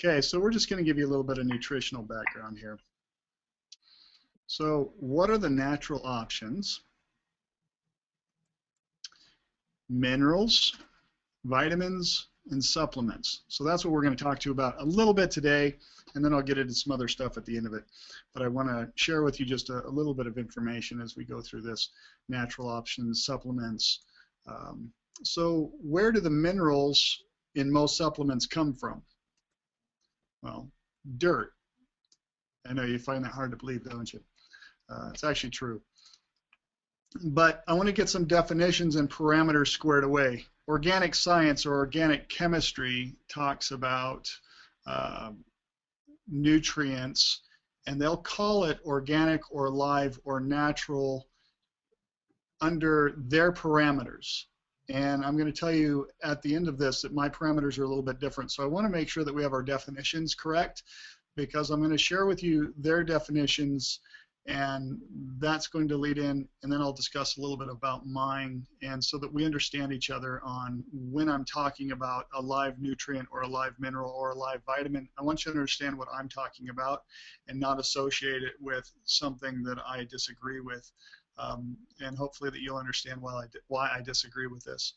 Okay, so we're just going to give you a little bit of nutritional background here. So what are the natural options? Minerals, vitamins, and supplements. So that's what we're going to talk to you about a little bit today, and then I'll get into some other stuff at the end of it. But I want to share with you just a little bit of information as we go through this: natural options, supplements. So where do the minerals in most supplements come from? Well, dirt. I know you find that hard to believe, don't you? It's actually true. But I want to get some definitions and parameters squared away. Organic science or organic chemistry talks about nutrients, and they'll call it organic or live or natural under their parameters. And I'm going to tell you at the end of this that my parameters are a little bit different. So I want to make sure that we have our definitions correct, because I'm going to share with you their definitions, and that's going to lead in, and then I'll discuss a little bit about mine, and so that we understand each other on when I'm talking about a live nutrient or a live mineral or a live vitamin. I want you to understand what I'm talking about and not associate it with something that I disagree with. And hopefully that you'll understand why I disagree with this.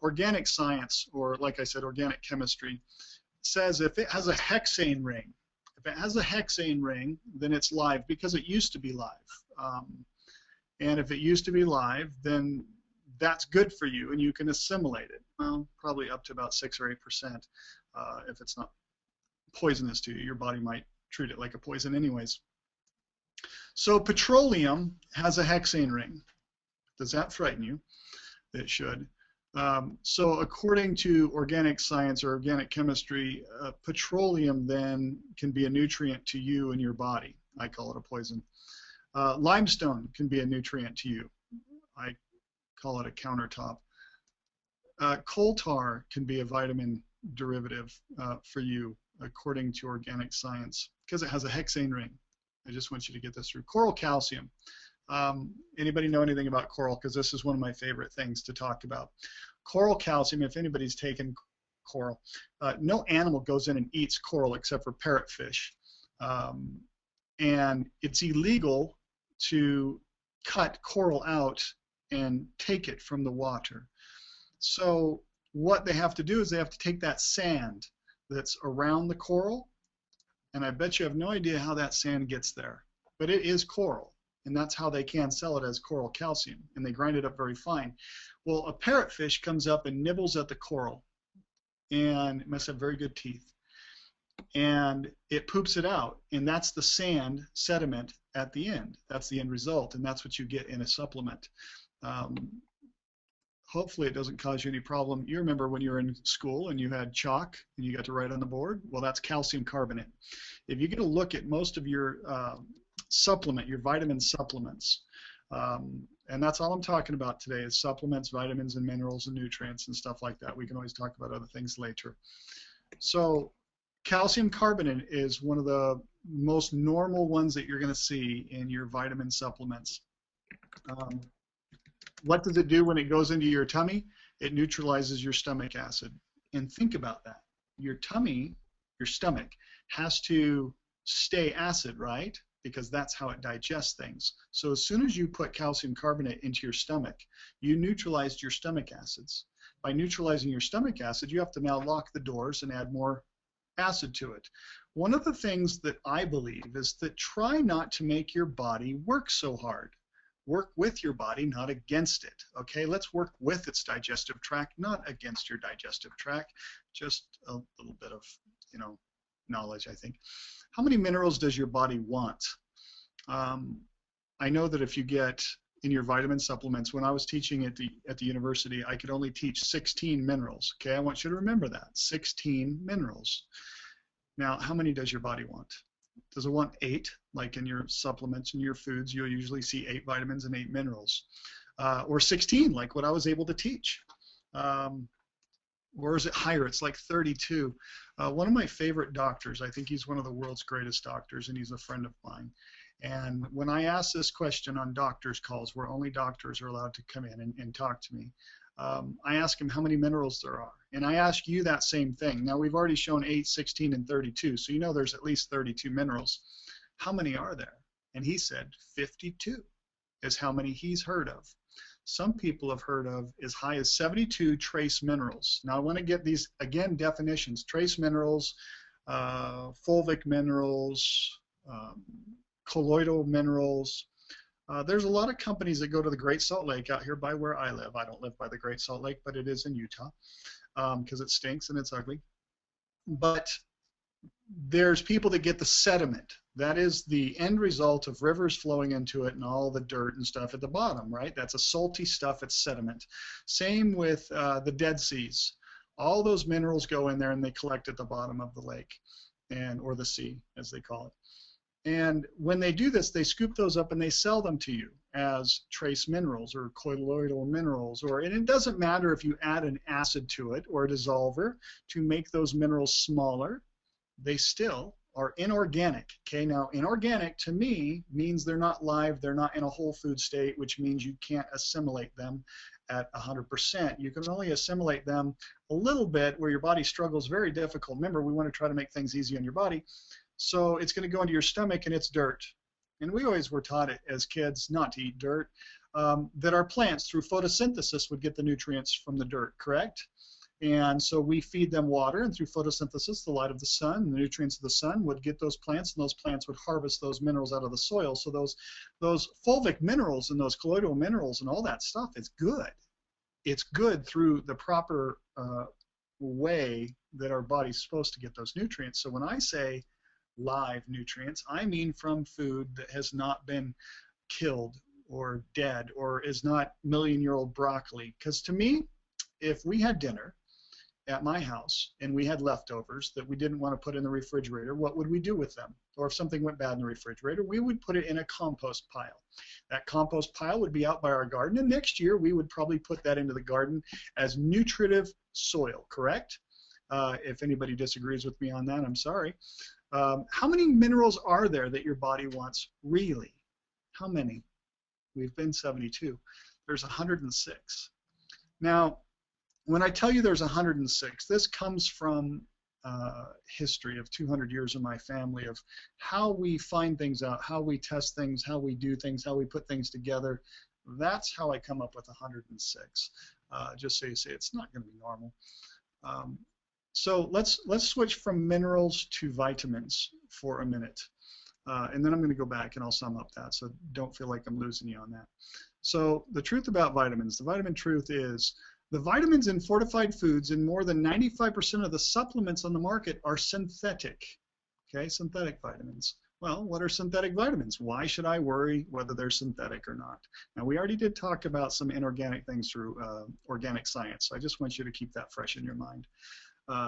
Organic science, or like I said, organic chemistry, says if it has a hexane ring, then it's live, because it used to be live. And if it used to be live, then that's good for you, and you can assimilate it. Well, probably up to about 6 or 8%. If it's not poisonous to you, your body might treat it like a poison anyways. So petroleum has a hexane ring. Does that frighten you? It should. So according to organic science or organic chemistry, petroleum then can be a nutrient to you and your body. I call it a poison. Limestone can be a nutrient to you. I call it a countertop. Coal tar can be a vitamin derivative for you, according to organic science, because it has a hexane ring. I just want you to get this through. Coral calcium. Anybody know anything about coral? Because this is one of my favorite things to talk about. Coral calcium, if anybody's taken coral, no animal goes in and eats coral except for parrotfish. And it's illegal to cut coral out and take it from the water. So what they have to do is they have to take that sand that's around the coral, and I bet you have no idea how that sand gets there. But it is coral, and that's how they can sell it as coral calcium, and they grind it up very fine. Well, a parrotfish comes up and nibbles at the coral, and it must have very good teeth, and it poops it out, and that's the sand sediment at the end. That's the end result, and that's what you get in a supplement. Hopefully it doesn't cause you any problem. You remember when you were in school and you had chalk and you got to write on the board? Well, that's calcium carbonate. If you get a look at most of your supplement, your vitamin supplements, and that's all I'm talking about today is supplements, vitamins, and minerals and nutrients and stuff like that. We can always talk about other things later. So calcium carbonate is one of the most normal ones that you're going to see in your vitamin supplements. What does it do when it goes into your tummy? It neutralizes your stomach acid. And think about that. Your tummy, your stomach, has to stay acid, right? Because that's how it digests things. So as soon as you put calcium carbonate into your stomach, you neutralized your stomach acids. By neutralizing your stomach acid, you have to now lock the doors and add more acid to it. One of the things that I believe is that try not to make your body work so hard. Work with your body, not against it. Okay, let's work with its digestive tract, not against your digestive tract. Just a little bit of, knowledge, I think. How many minerals does your body want? I know that if you get in your vitamin supplements, when I was teaching at the university, I could only teach 16 minerals. Okay, I want you to remember that, 16 minerals. Now, how many does your body want? Does it want 8? Like in your supplements and your foods, you'll usually see 8 vitamins and 8 minerals. Or 16, like what I was able to teach. Or is it higher? It's like 32. One of my favorite doctors, I think he's one of the world's greatest doctors, and he's a friend of mine. And when I ask this question on doctors' calls, where only doctors are allowed to come in and talk to me, I ask him how many minerals there are. And I ask you that same thing. Now, we've already shown 8, 16, and 32, so you know there's at least 32 minerals. How many are there? And he said 52 is how many he's heard of. Some people have heard of as high as 72 trace minerals. Now, I want to get these, again, definitions. Trace minerals, fulvic minerals, colloidal minerals. There's a lot of companies that go to the Great Salt Lake out here by where I live. I don't live by the Great Salt Lake, but it is in Utah because it stinks and it's ugly. But there's people that get the sediment. That is the end result of rivers flowing into it and all the dirt and stuff at the bottom, right? That's a salty stuff, it's sediment. Same with the Dead Seas. All those minerals go in there and they collect at the bottom of the lake, or the sea, as they call it. And when they do this, they scoop those up and they sell them to you as trace minerals or colloidal minerals. And it doesn't matter if you add an acid to it or a dissolver to make those minerals smaller, they still are inorganic. Okay, now inorganic to me means they're not live, they're not in a whole food state, which means you can't assimilate them at 100%. You can only assimilate them a little bit where your body struggles very difficult. Remember, we want to try to make things easy on your body. So it's going to go into your stomach and it's dirt. And we always were taught it as kids not to eat dirt, that our plants through photosynthesis would get the nutrients from the dirt, correct? And so we feed them water, and through photosynthesis, the light of the sun, the nutrients of the sun would get those plants, and those plants would harvest those minerals out of the soil. So those fulvic minerals and those colloidal minerals and all that stuff is good. It's good through the proper way that our body's supposed to get those nutrients. So when I say live nutrients, I mean from food that has not been killed or dead or is not million-year-old broccoli. Because to me, if we had dinner at my house and we had leftovers that we didn't want to put in the refrigerator, what would we do with them? Or if something went bad in the refrigerator, we would put it in a compost pile. That compost pile would be out by our garden, and next year we would probably put that into the garden as nutritive soil, correct? If anybody disagrees with me on that, I'm sorry. How many minerals are there that your body wants really? How many? We've been 72. There's 106. Now, when I tell you there's 106, this comes from history of 200 years of my family of how we find things out, how we test things, how we do things, how we put things together. That's how I come up with 106. Just so you say it's not going to be normal. So let's switch from minerals to vitamins for a minute. And then I'm going to go back and I'll sum up that, so don't feel like I'm losing you on that. So the truth about vitamins, the vitamin truth is the vitamins in fortified foods and more than 95% of the supplements on the market are synthetic. Okay, synthetic vitamins. Well, what are synthetic vitamins? Why should I worry whether they're synthetic or not? Now, we already did talk about some inorganic things through organic science, so I just want you to keep that fresh in your mind.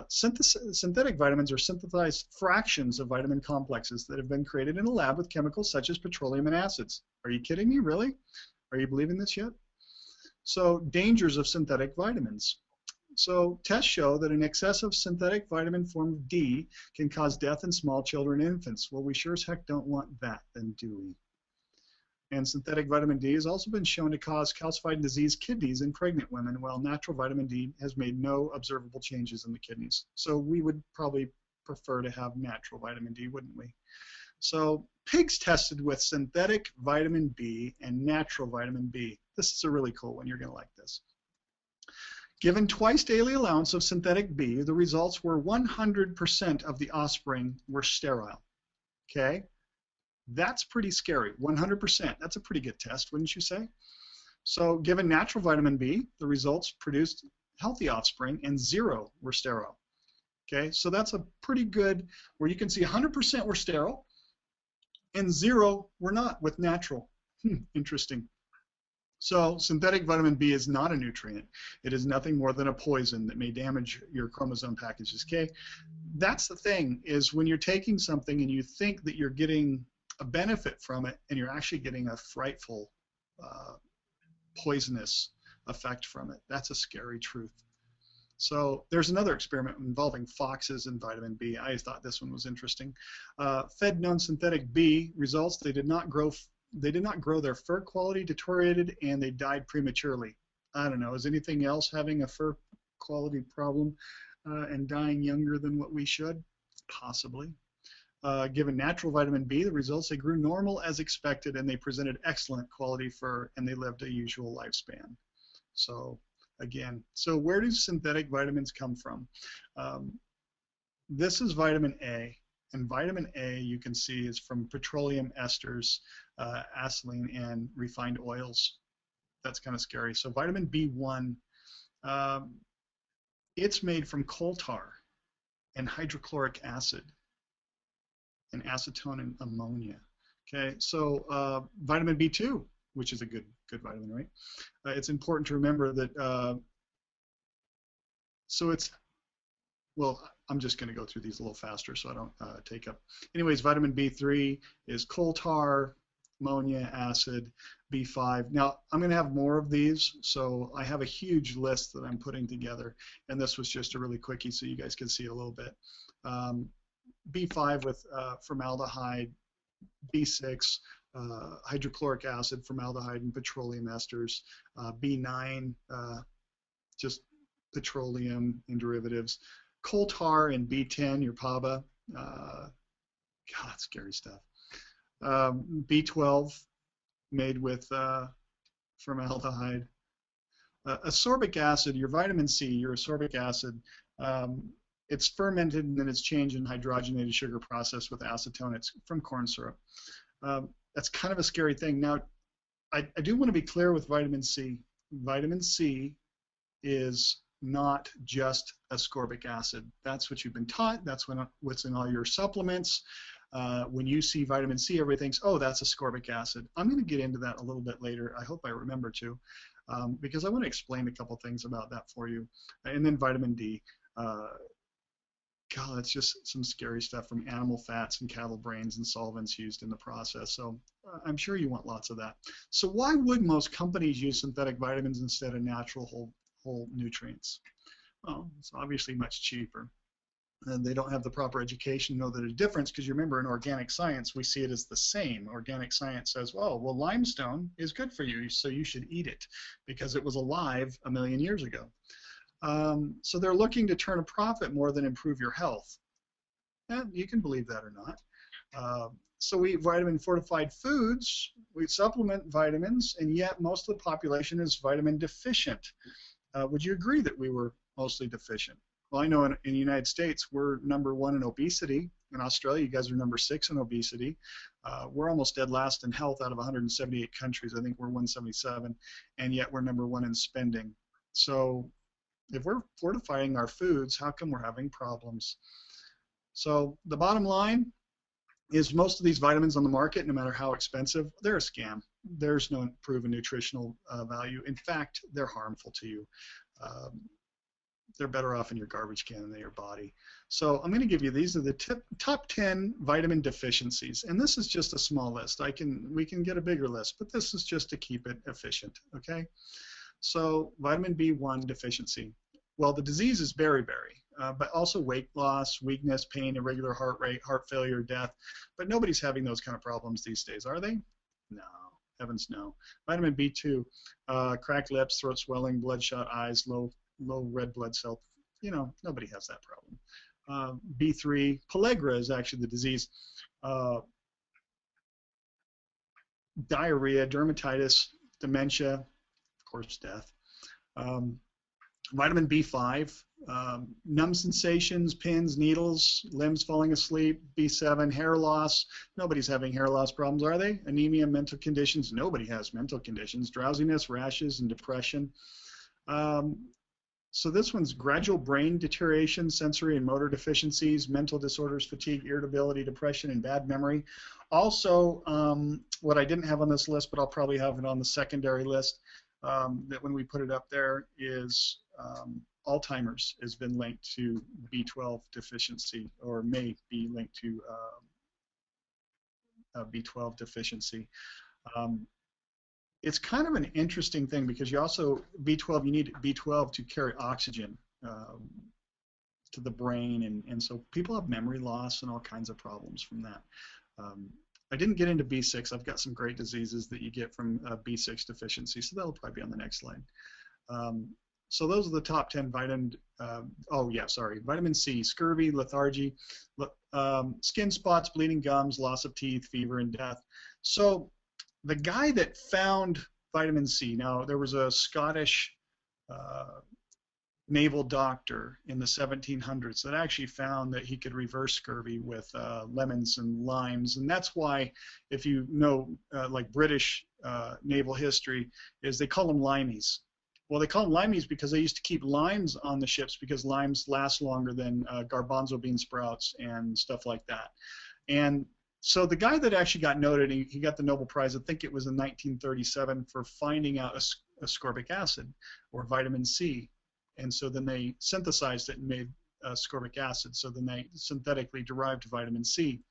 Synthetic vitamins are synthesized fractions of vitamin complexes that have been created in a lab with chemicals such as petroleum and acids. Are you kidding me, really? Are you believing this yet? So, dangers of synthetic vitamins. So, tests show that an excessive synthetic vitamin form of D can cause death in small children and infants. Well, we sure as heck don't want that, then, do we? And synthetic vitamin D has also been shown to cause calcified and diseased kidneys in pregnant women, while natural vitamin D has made no observable changes in the kidneys. So we would probably prefer to have natural vitamin D, wouldn't we? So pigs tested with synthetic vitamin B and natural vitamin B. This is a really cool one. You're going to like this. Given twice daily allowance of synthetic B, the results were 100% of the offspring were sterile. Okay? That's pretty scary. 100%. That's a pretty good test, wouldn't you say? So given natural vitamin B, the results produced healthy offspring and 0 were sterile. Okay? So that's a pretty good, where you can see 100% were sterile and 0 were not with natural. Interesting. So synthetic vitamin B is not a nutrient. It is nothing more than a poison that may damage your chromosome packages. Okay? That's the thing, is when you're taking something and you think that you're getting a benefit from it and you're actually getting a frightful poisonous effect from it. That's a scary truth. So there's another experiment involving foxes and vitamin B. I thought this one was interesting. Fed non-synthetic B results, they did not grow their fur quality, deteriorated, and they died prematurely. I don't know, is anything else having a fur quality problem and dying younger than what we should? Possibly. Given natural vitamin B, the results, they grew normal as expected, and they presented excellent quality fur, and they lived a usual lifespan. So again, so where do synthetic vitamins come from? This is vitamin A, and vitamin A, you can see, is from petroleum esters, acetylene, and refined oils. That's kind of scary. So vitamin B1, it's made from coal tar and hydrochloric acid and acetone and ammonia. Okay, so vitamin B2, which is a good vitamin, right? It's important to remember that. So it's, well, I'm just going to go through these a little faster so I don't take up. Anyways, vitamin B3 is coal tar, ammonia, acid, B5. Now, I'm going to have more of these, so I have a huge list that I'm putting together, and this was just a really quickie so you guys can see a little bit. B5 with formaldehyde, B6, hydrochloric acid, formaldehyde, and petroleum esters, B9, just petroleum and derivatives, coal tar and B10, your PABA, God, scary stuff. B12 made with formaldehyde. Ascorbic acid, your vitamin C, your ascorbic acid, it's fermented and then it's changed in hydrogenated sugar process with acetone. It's from corn syrup. That's kind of a scary thing. Now, I do want to be clear with vitamin C. Vitamin C is not just ascorbic acid. That's what you've been taught. That's what's in all your supplements. When you see vitamin C, everybody thinks, oh, that's ascorbic acid. I'm going to get into that a little bit later. I hope I remember to, because I want to explain a couple things about that for you. And then vitamin D. God, it's just some scary stuff from animal fats and cattle brains and solvents used in the process. So I'm sure you want lots of that. So why would most companies use synthetic vitamins instead of natural whole nutrients? Well, it's obviously much cheaper. And they don't have the proper education to know that there's a difference, because you remember in organic science, we see it as the same. Organic science says, well, limestone is good for you, so you should eat it because it was alive a million years ago. So they're looking to turn a profit more than improve your health. And you can believe that or not. So we eat vitamin fortified foods, we supplement vitamins, and yet most of the population is vitamin deficient. Would you agree that we were mostly deficient? Well, I know in the United States, we're #1 in obesity. In Australia, you guys are #6 in obesity. We're almost dead last in health out of 178 countries. I think we're 177, and yet we're #1 in spending. So if we're fortifying our foods, how come we're having problems? So the bottom line is most of these vitamins on the market, no matter how expensive, they're a scam. There's no proven nutritional value. In fact, they're harmful to you. They're better off in your garbage can than in your body. So I'm going to give you, these are the top 10 vitamin deficiencies, and this is just a small list. We can get a bigger list, but this is just to keep it efficient, okay? So vitamin B1 deficiency. Well, the disease is beriberi, but also weight loss, weakness, pain, irregular heart rate, heart failure, death. But nobody's having those kind of problems these days, are they? No, heavens no. Vitamin B2, cracked lips, throat swelling, bloodshot eyes, low red blood cell. You know, nobody has that problem. B3, pellagra is actually the disease. Diarrhea, dermatitis, dementia, of course, death. Vitamin B5, numb sensations, pins, needles, limbs falling asleep. B7, hair loss. Nobody's having hair loss problems, are they? Anemia, mental conditions. Nobody has mental conditions. Drowsiness, rashes, and depression. So this one's gradual brain deterioration, sensory and motor deficiencies, mental disorders, fatigue, irritability, depression, and bad memory. Also, what I didn't have on this list, but I'll probably have it on the secondary list, that when we put it up there, is Alzheimer's has been linked to B12 deficiency, or may be linked to B12 deficiency. It's kind of an interesting thing because you also, B12, you need B12 to carry oxygen to the brain, and so people have memory loss and all kinds of problems from that. I didn't get into B6. I've got some great diseases that you get from B6 deficiency, so that'll probably be on the next slide. So those are the top 10 vitamin, oh yeah, sorry, vitamin C, scurvy, lethargy, skin spots, bleeding gums, loss of teeth, fever, and death. So the guy that found vitamin C, now there was a Scottish naval doctor in the 1700s that actually found that he could reverse scurvy with lemons and limes, and that's why, if you know like British naval history, is they call them limeys. Well, they call them limeys because they used to keep limes on the ships because limes last longer than garbanzo bean sprouts and stuff like that. And so the guy that actually got noted, he got the Nobel Prize, I think it was in 1937, for finding out ascorbic acid or vitamin C. And so then they synthesized it and made ascorbic acid. So then they synthetically derived vitamin C.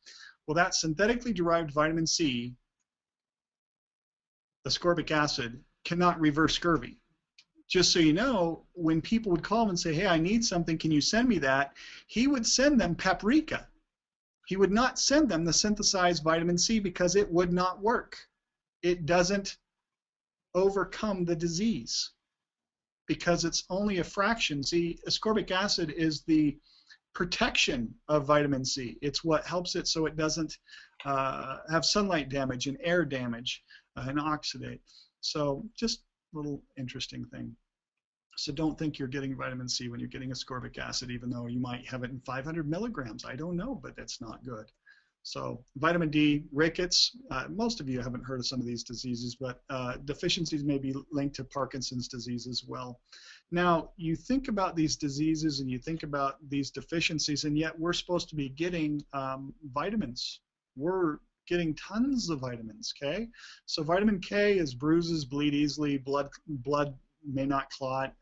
Well, that synthetically derived vitamin C, ascorbic acid, cannot reverse scurvy. Just so you know, when people would call him and say, hey, I need something, can you send me that? He would send them paprika. He would not send them the synthesized vitamin C because it would not work. It doesn't overcome the disease because it's only a fraction. See, ascorbic acid is the protection of vitamin C. It's what helps it so it doesn't have sunlight damage and air damage and oxidate. So just a little interesting thing. So don't think you're getting vitamin C when you're getting ascorbic acid, even though you might have it in 500 milligrams. I don't know, but that's not good. So vitamin D, rickets, most of you haven't heard of some of these diseases, but deficiencies may be linked to Parkinson's disease as well. Now, you think about these diseases and you think about these deficiencies, and yet we're supposed to be getting vitamins. We're getting tons of vitamins, okay? So vitamin K is bruises, bleed easily, blood may not clot,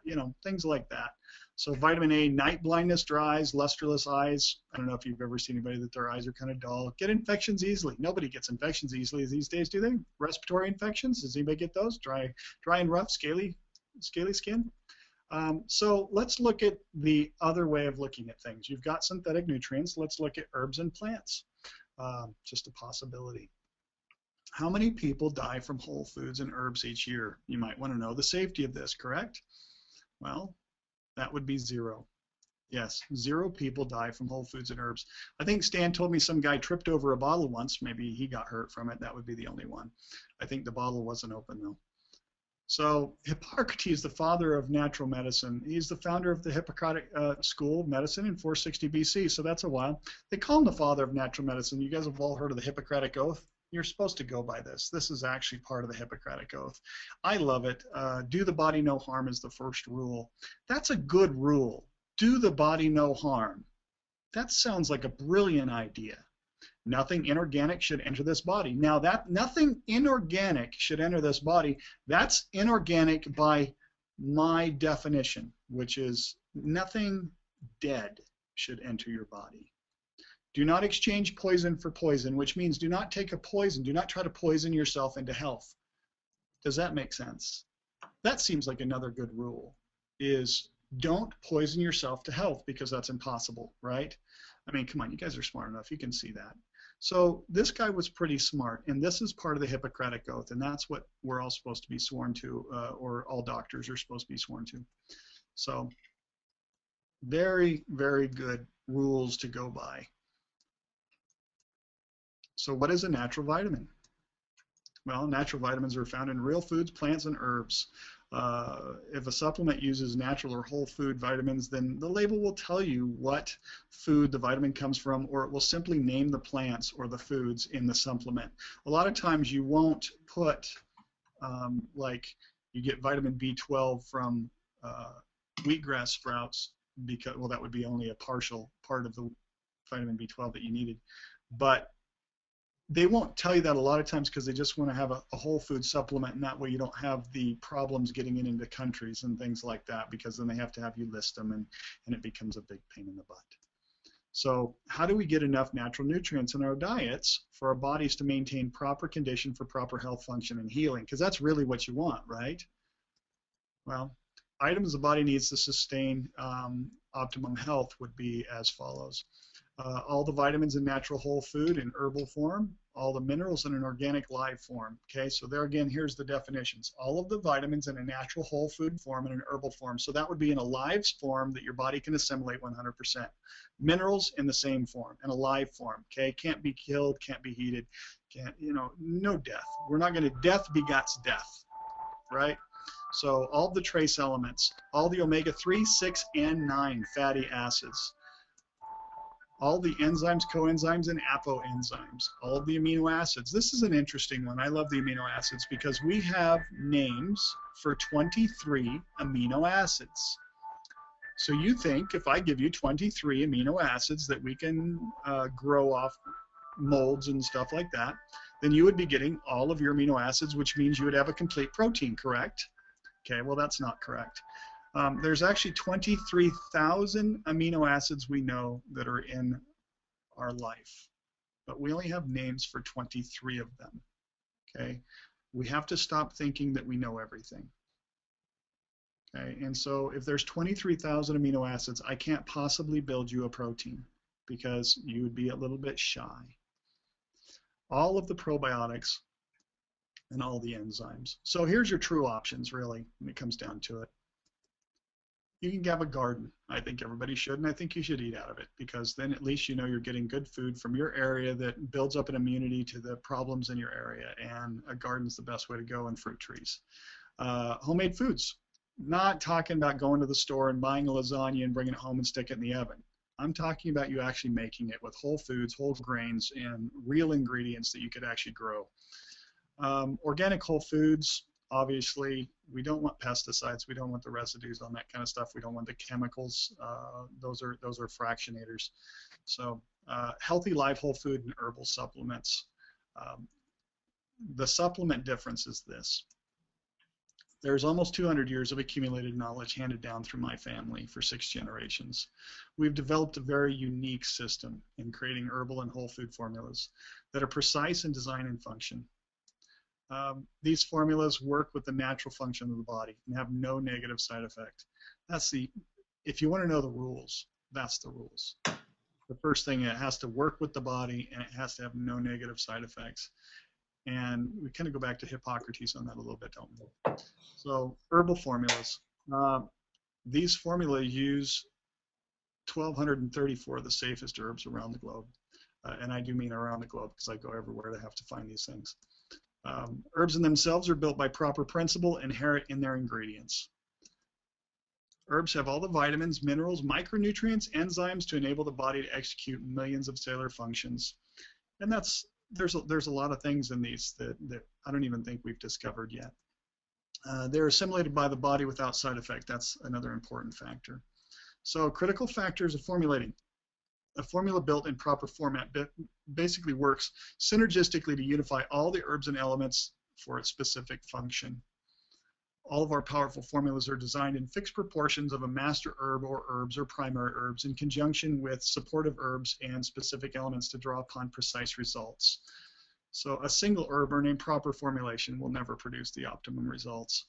you know, things like that. So vitamin A, night blindness, dry eyes, lusterless eyes. I don't know if you've ever seen anybody that their eyes are kind of dull. Get infections easily. Nobody gets infections easily these days, do they? Respiratory infections, does anybody get those? Dry and rough, scaly skin. So let's look at the other way of looking at things. You've got synthetic nutrients. Let's look at herbs and plants. Just a possibility. How many people die from whole foods and herbs each year? You might want to know the safety of this, correct? Well, that would be 0. Yes, 0 people die from whole foods and herbs. I think Stan told me some guy tripped over a bottle once. Maybe he got hurt from it. That would be the only one. I think the bottle wasn't open, though. So Hippocrates, the father of natural medicine, he's the founder of the Hippocratic School of Medicine in 460 BC, so that's a while. They call him the father of natural medicine. You guys have all heard of the Hippocratic Oath. You're supposed to go by this. This is actually part of the Hippocratic Oath. I love it. Do the body no harm is the first rule. That's a good rule. Do the body no harm. That sounds like a brilliant idea. Nothing inorganic should enter this body. Now, that nothing inorganic should enter this body, that's inorganic by my definition, which is nothing dead should enter your body. Do not exchange poison for poison, which means do not take a poison. Do not try to poison yourself into health. Does that make sense? That seems like another good rule, is don't poison yourself to health, because that's impossible, right? I mean, come on, you guys are smart enough. You can see that. So this guy was pretty smart, and this is part of the Hippocratic Oath, and that's what we're all supposed to be sworn to, or all doctors are supposed to be sworn to. So very, very good rules to go by. So what is a natural vitamin? Well, natural vitamins are found in real foods, plants, and herbs. If a supplement uses natural or whole food vitamins, then the label will tell you what food the vitamin comes from, or it will simply name the plants or the foods in the supplement. A lot of times you won't put, like you get vitamin B12 from wheatgrass sprouts, because, well, that would be only a partial part of the vitamin B12 that you needed. But they won't tell you that a lot of times because they just want to have a whole food supplement, and that way you don't have the problems getting it into countries and things like that, because then they have to have you list them, and it becomes a big pain in the butt. So how do we get enough natural nutrients in our diets for our bodies to maintain proper condition for proper health, function, and healing? Because that's really what you want, right? Well, items the body needs to sustain optimum health would be as follows. all the vitamins in natural whole food in herbal form, all the minerals in an organic live form. Okay, so there again, here's the definitions. All of the vitamins in a natural whole food form and an herbal form. So that would be in a live form that your body can assimilate 100%. Minerals in the same form, in a live form. Okay, can't be killed, can't be heated, can't, you know, no death. We're not going to, death begets death, right? So all the trace elements, all the omega-3, 6, and 9 fatty acids, all the enzymes, coenzymes, and apoenzymes, all of the amino acids. This is an interesting one. I love the amino acids because we have names for 23 amino acids. So you think if I give you 23 amino acids that we can grow off molds and stuff like that, then you would be getting all of your amino acids, which means you would have a complete protein, correct? Okay, well, that's not correct. There's actually 23,000 amino acids we know that are in our life, but we only have names for 23 of them. Okay, we have to stop thinking that we know everything. Okay, and so if there's 23,000 amino acids, I can't possibly build you a protein because you would be a little bit shy. All of the probiotics and all the enzymes. So here's your true options, really, when it comes down to it. You can have a garden. I think everybody should, and I think you should eat out of it because then at least you know you're getting good food from your area that builds up an immunity to the problems in your area, and a garden's the best way to go, and fruit trees. Homemade foods. Not talking about going to the store and buying a lasagna and bringing it home and sticking it in the oven. I'm talking about you actually making it with whole foods, whole grains, and real ingredients that you could actually grow. Organic whole foods. Obviously, we don't want pesticides. We don't want the residues on that kind of stuff. We don't want the chemicals. Those are fractionators. So healthy live whole food and herbal supplements. The supplement difference is this. There's almost 200 years of accumulated knowledge handed down through my family for 6 generations. We've developed a very unique system in creating herbal and whole food formulas that are precise in design and function. These formulas work with the natural function of the body and have no negative side effect. If you want to know the rules, that's the rules. The first thing, it has to work with the body and it has to have no negative side effects. And we kind of go back to Hippocrates on that a little bit, don't we? So herbal formulas. These formulas use 1,234 of the safest herbs around the globe. And I do mean around the globe because I go everywhere to have to find these things. Herbs in themselves are built by proper principle inherent in their ingredients. Herbs have all the vitamins, minerals, micronutrients, enzymes to enable the body to execute millions of cellular functions. And there's a lot of things in these that I don't even think we've discovered yet. They're assimilated by the body without side effect. That's another important factor. So critical factors of formulating. A formula built in proper format basically works synergistically to unify all the herbs and elements for its specific function. All of our powerful formulas are designed in fixed proportions of a master herb or herbs or primary herbs in conjunction with supportive herbs and specific elements to draw upon precise results. So a single herb or an improper formulation will never produce the optimum results.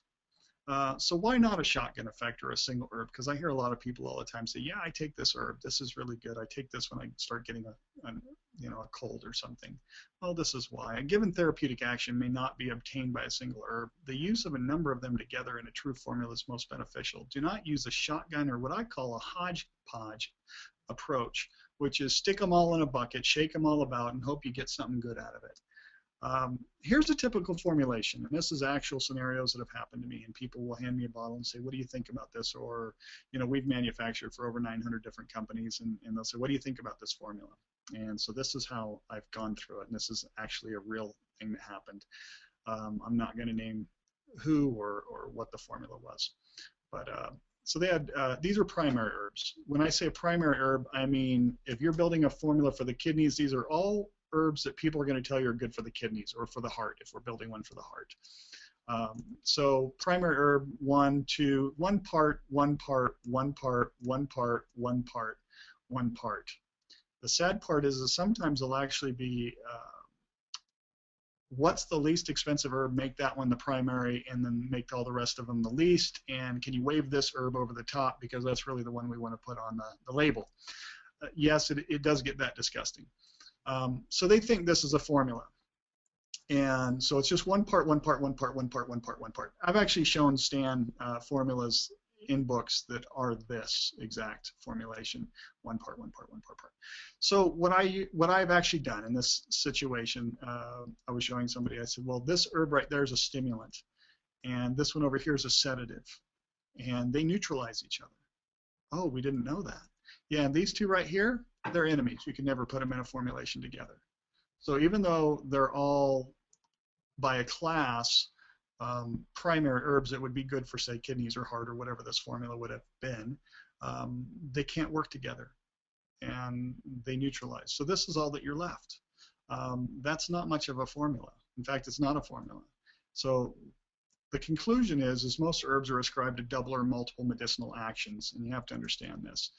So why not a shotgun effect or a single herb? Because I hear a lot of people all the time say, yeah, I take this herb. This is really good. I take this when I start getting a cold or something. Well, this is why. A given therapeutic action may not be obtained by a single herb. The use of a number of them together in a true formula is most beneficial. Do not use a shotgun or what I call a hodgepodge approach, which is stick them all in a bucket, shake them all about, and hope you get something good out of it. Here's a typical formulation, and this is actual scenarios that have happened to me, and people will hand me a bottle and say, what do you think about this? Or, we've manufactured for over 900 different companies, and they'll say, what do you think about this formula? And so this is how I've gone through it, and this is actually a real thing that happened. I'm not going to name who or what the formula was, but so they had, these are primary herbs. When I say a primary herb, I mean if you're building a formula for the kidneys, these are all herbs that people are going to tell you are good for the kidneys or for the heart if we're building one for the heart. So primary herb, 1 part, 1 part, 1 part, 1 part, 1 part, 1 part. The sad part is that sometimes it'll actually be what's the least expensive herb, make that one the primary, and then make all the rest of them the least, and can you wave this herb over the top because that's really the one we want to put on the label. yes, it does get that disgusting. So they think this is a formula. And so it's just one part, one part, one part, one part, one part, one part. I've actually shown Stan formulas in books that are this exact formulation, one part, one part, one part, part. So what I've actually done in this situation, I was showing somebody, I said, well, this herb right there is a stimulant, and this one over here is a sedative, and they neutralize each other. Oh, we didn't know that. Yeah, and these two right here, they're enemies. You can never put them in a formulation together. So even though they're all by a class primary herbs that would be good for, say, kidneys or heart or whatever this formula would have been, they can't work together, and they neutralize. So this is all that you're left. That's not much of a formula. In fact, it's not a formula. So the conclusion is most herbs are ascribed to double or multiple medicinal actions, and you have to understand this.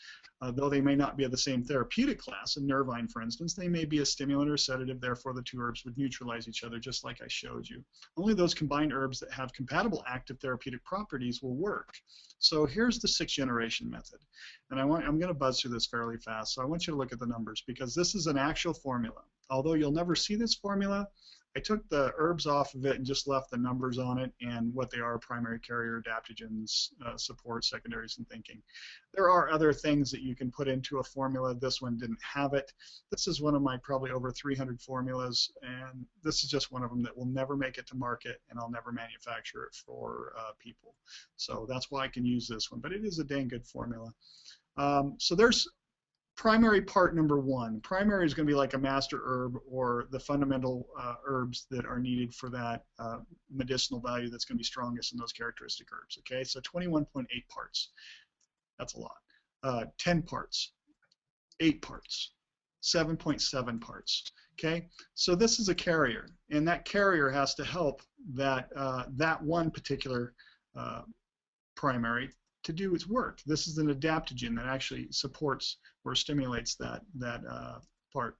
Though they may not be of the same therapeutic class, in nervine, for instance, they may be a stimulant or sedative, therefore the two herbs would neutralize each other, just like I showed you. Only those combined herbs that have compatible active therapeutic properties will work. So here's the 6th generation method. And I'm going to buzz through this fairly fast, so I want you to look at the numbers, because this is an actual formula. Although you'll never see this formula, I took the herbs off of it and just left the numbers on it and what they are: primary, carrier, adaptogens, support, secondaries, and thinking. There are other things that you can put into a formula. This one didn't have it. This is one of my probably over 300 formulas, and this is just one of them that will never make it to market, and I'll never manufacture it for people. So that's why I can use this one, but it is a dang good formula. So there's primary part number 1. Primary is going to be like a master herb, or the fundamental herbs that are needed for that medicinal value that's going to be strongest in those characteristic herbs. Okay, so 21.8 parts. That's a lot. 10 parts, 8 parts, 7.7 parts. Okay, so this is a carrier, and that carrier has to help that that one particular primary to do its work. This is an adaptogen that actually supports or stimulates that part.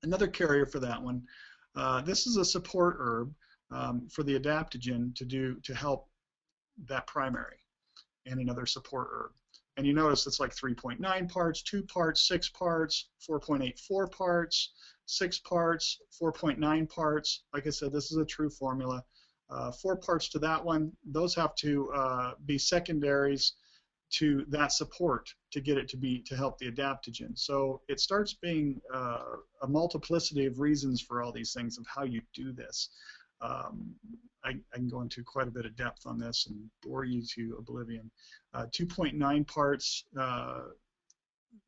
Another carrier for that one. This is a support herb for the adaptogen to help that primary, and another support herb. And you notice it's like 3.9 parts, 2 parts, 6 parts, 4.84 parts, 6 parts, 4.9 parts. Like I said, this is a true formula. 4 parts to that one. Those have to be secondaries to that support to get it to help the adaptogen. So it starts being a multiplicity of reasons for all these things of how you do this. I can go into quite a bit of depth on this and bore you to oblivion. 2.9 parts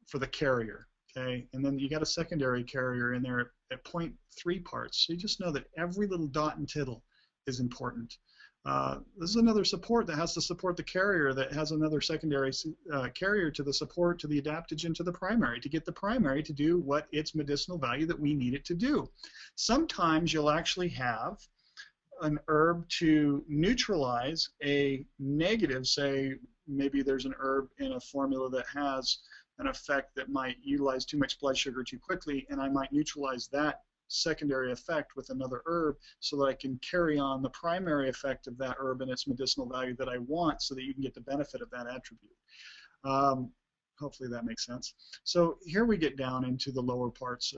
for the carrier, okay? And then you got a secondary carrier in there at 0.3 parts. So you just know that every little dot and tittle is important. This is another support that has to support the carrier, that has another secondary carrier to the support to the adaptogen to the primary, to get the primary to do what its medicinal value that we need it to do. Sometimes you'll actually have an herb to neutralize a negative. Say maybe there's an herb in a formula that has an effect that might utilize too much blood sugar too quickly, and I might neutralize that secondary effect with another herb so that I can carry on the primary effect of that herb and its medicinal value that I want, so that you can get the benefit of that attribute. Hopefully that makes sense. So here we get down into the lower parts,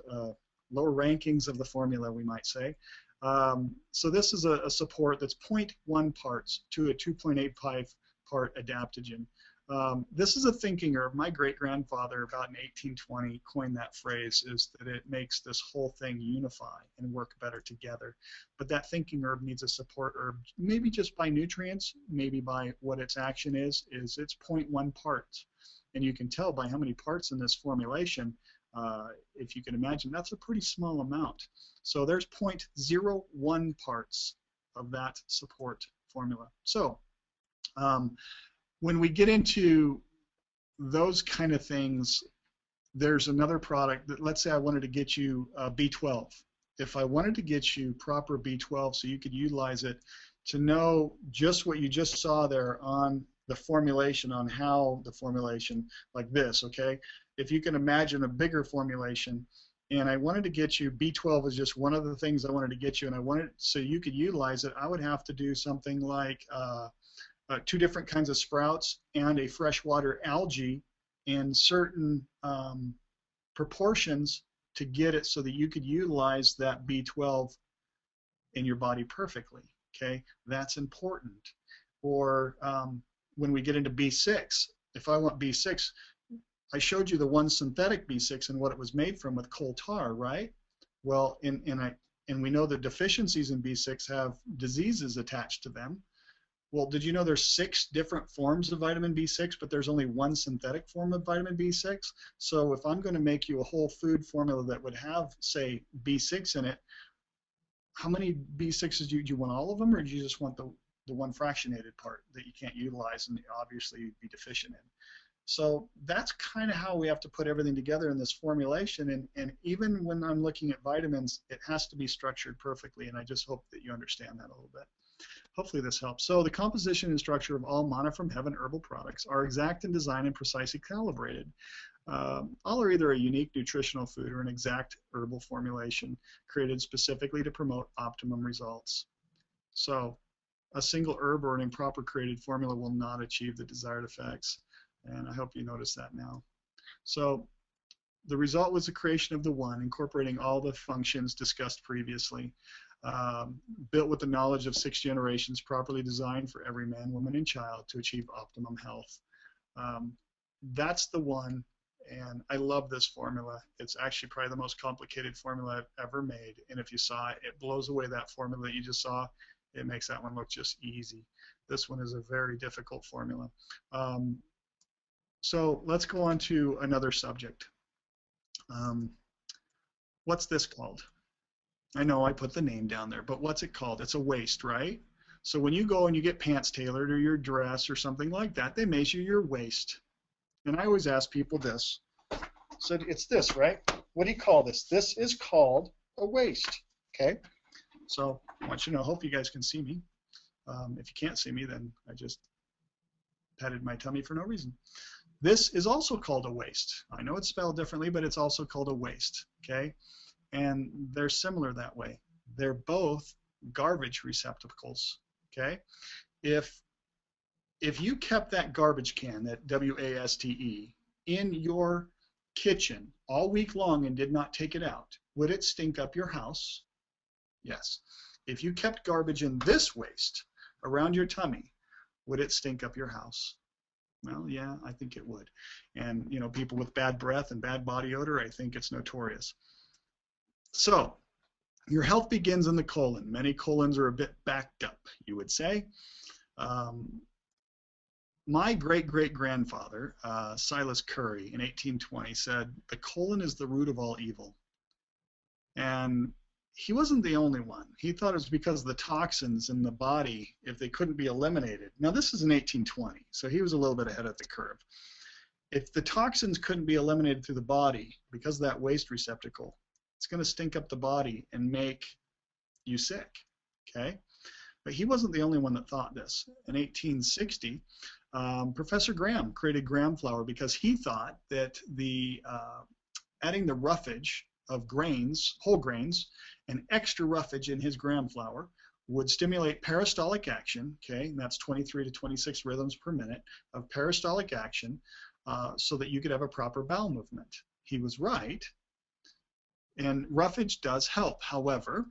lower rankings of the formula, we might say. So this is a support that's 0.1 parts to a 2.85 part adaptogen. This is a thinking herb. My great-grandfather, about in 1820, coined that phrase, is that it makes this whole thing unify and work better together. But that thinking herb needs a support herb, maybe just by nutrients, maybe by what its action is it's 0.1 parts. And you can tell by how many parts in this formulation, if you can imagine, that's a pretty small amount. So there's 0.01 parts of that support formula. So when we get into those kind of things, there's another product that, let's say I wanted to get you B12. If I wanted to get you proper B12 so you could utilize it to know just what you just saw there on the formulation, on how the formulation, like this, okay? If you can imagine a bigger formulation, and I wanted to get you, B12 is just one of the things I wanted to get you, and I wanted so you could utilize it, I would have to do something like 2 different kinds of sprouts and a freshwater algae and certain proportions to get it so that you could utilize that B12 in your body perfectly. Okay, that's important. Or when we get into B6, if I want B6, I showed you the one synthetic B6 and what it was made from with coal tar, right? Well, and we know the deficiencies in B6 have diseases attached to them. Well, did you know there's 6 different forms of vitamin B6, but there's only one synthetic form of vitamin B6? So if I'm going to make you a whole food formula that would have, say, B6 in it, how many B6s do you want? All of them, or do you just want the one fractionated part that you can't utilize and obviously you'd be deficient in? So that's kind of how we have to put everything together in this formulation. And even when I'm looking at vitamins, it has to be structured perfectly, and I just hope that you understand that a little bit. Hopefully this helps. So the composition and structure of all manna from heaven herbal products are exact in design and precisely calibrated. All are either a unique nutritional food or an exact herbal formulation created specifically to promote optimum results. So a single herb or an improper created formula will not achieve the desired effects, and I hope you notice that now. So the result was the creation of the One, incorporating all the functions discussed previously, built with the knowledge of 6 generations, properly designed for every man, woman, and child to achieve optimum health. That's the One, and I love this formula. It's actually probably the most complicated formula I've ever made, and if you saw it, it blows away that formula that you just saw. It makes that one look just easy. This one is a very difficult formula. So let's go on to another subject. What's this called? I know I put the name down there, but what's it called? It's a waist, right? So when you go and you get pants tailored or your dress or something like that, they measure your waist. And I always ask people this. So it's this, right? What do you call this? This is called a waist, okay? So I want you to know, hope you guys can see me. If you can't see me, then I just patted my tummy for no reason. This is also called a waist. I know it's spelled differently, but it's also called a waist, okay? And they're similar that way. They're both garbage receptacles, okay? If you kept that garbage can, that W-A-S-T-E, in your kitchen all week long and did not take it out, would it stink up your house? Yes. If you kept garbage in this waist around your tummy, would it stink up your house? Well, yeah, I think it would. And, you know, people with bad breath and bad body odor, I think it's notorious. So, your health begins in the colon. Many colons are a bit backed up, you would say. My great-great-grandfather, Silas Curry, in 1820, said, "The colon is the root of all evil." And he wasn't the only one. He thought it was because of the toxins in the body, if they couldn't be eliminated. Now, this is in 1820, so he was a little bit ahead of the curve. If the toxins couldn't be eliminated through the body because of that waste receptacle, it's going to stink up the body and make you sick, okay? But he wasn't the only one that thought this. In 1860, Professor Graham created Graham flour because he thought that adding the roughage of grains, whole grains, and extra roughage in his Graham flour would stimulate peristaltic action, okay, and that's 23 to 26 rhythms per minute of peristaltic action, so that you could have a proper bowel movement. He was right, and roughage does help. However,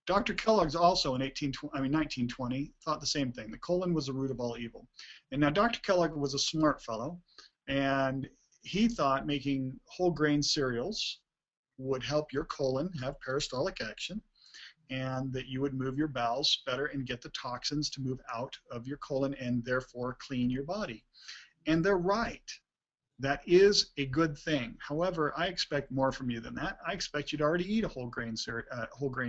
Dr. Kellogg's also in 1920 thought the same thing. The colon was the root of all evil. And now Dr. Kellogg was a smart fellow, and he thought making whole grain cereals would help your colon have peristaltic action, and that you would move your bowels better and get the toxins to move out of your colon and therefore clean your body. And they're right. That is a good thing. However, I expect more from you than that. I expect you to already eat a whole grain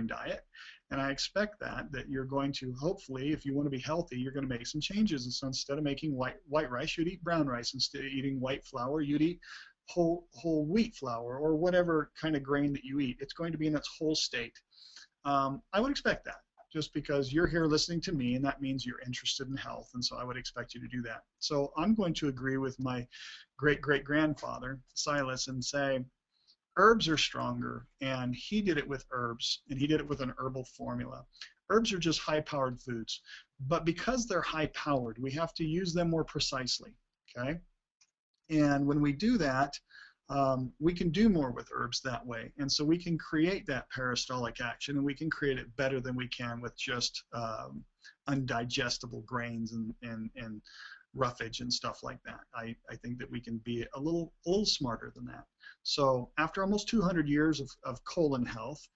diet, and I expect that you're going to, hopefully, if you want to be healthy, you're going to make some changes. And so instead of making white rice, you'd eat brown rice. Instead of eating white flour, you'd eat whole wheat flour or whatever kind of grain that you eat. It's going to be in its whole state. I would expect that, just because you're here listening to me, and that means you're interested in health, and so I would expect you to do that. So I'm going to agree with my great-great-grandfather, Silas, and say herbs are stronger, and he did it with herbs, and he did it with an herbal formula. Herbs are just high-powered foods, but because they're high-powered, we have to use them more precisely, okay? And when we do that, we can do more with herbs that way. And so we can create that peristaltic action, and we can create it better than we can with just undigestible grains and roughage and stuff like that. I think that we can be a little smarter than that. So after almost 200 years of colon health,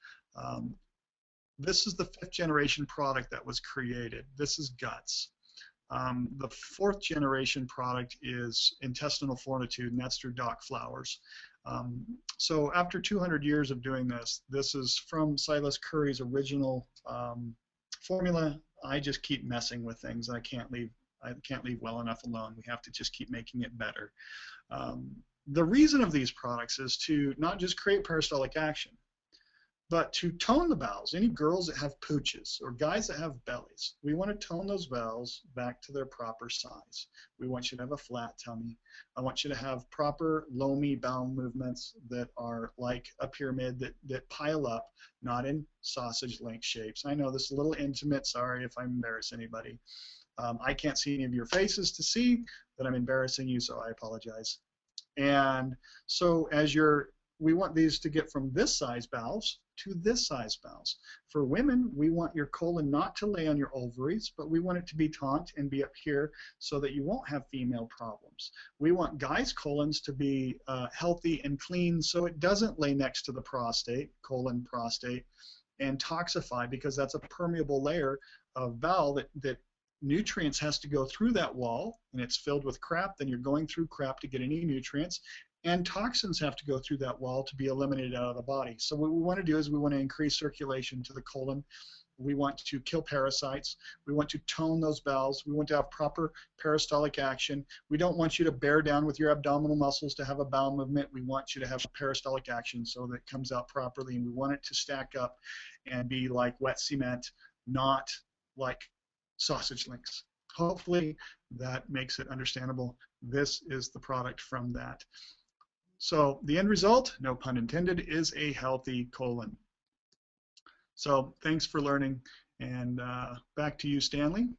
this is the 5th generation product that was created. This is guts. The 4th generation product is intestinal fortitude, and that's through Doc Flowers. So after 200 years of doing this, this is from Silas Curry's original formula. I just keep messing with things. I can't leave well enough alone. We have to just keep making it better. The reason of these products is to not just create peristaltic action, but to tone the bowels. Any girls that have pooches or guys that have bellies, we want to tone those bowels back to their proper size. We want you to have a flat tummy. I want you to have proper loamy bowel movements that are like a pyramid that pile up, not in sausage link shapes. I know this is a little intimate. Sorry if I embarrass anybody. I can't see any of your faces to see that I'm embarrassing you, so I apologize. And so we want these to get from this size bowels to this size bowels. For women, we want your colon not to lay on your ovaries, but we want it to be taut and be up here so that you won't have female problems. We want guys' colons to be healthy and clean so it doesn't lay next to the prostate, colon, prostate, and toxify, because that's a permeable layer of bowel that nutrients has to go through that wall, and it's filled with crap. Then you're going through crap to get any nutrients. And toxins have to go through that wall to be eliminated out of the body. So what we want to do is we want to increase circulation to the colon. We want to kill parasites. We want to tone those bowels. We want to have proper peristaltic action. We don't want you to bear down with your abdominal muscles to have a bowel movement. We want you to have peristaltic action so that it comes out properly. And we want it to stack up and be like wet cement, not like sausage links. Hopefully that makes it understandable. This is the product from that. So the end result, no pun intended, is a healthy colon. So thanks for learning, and back to you, Stanley.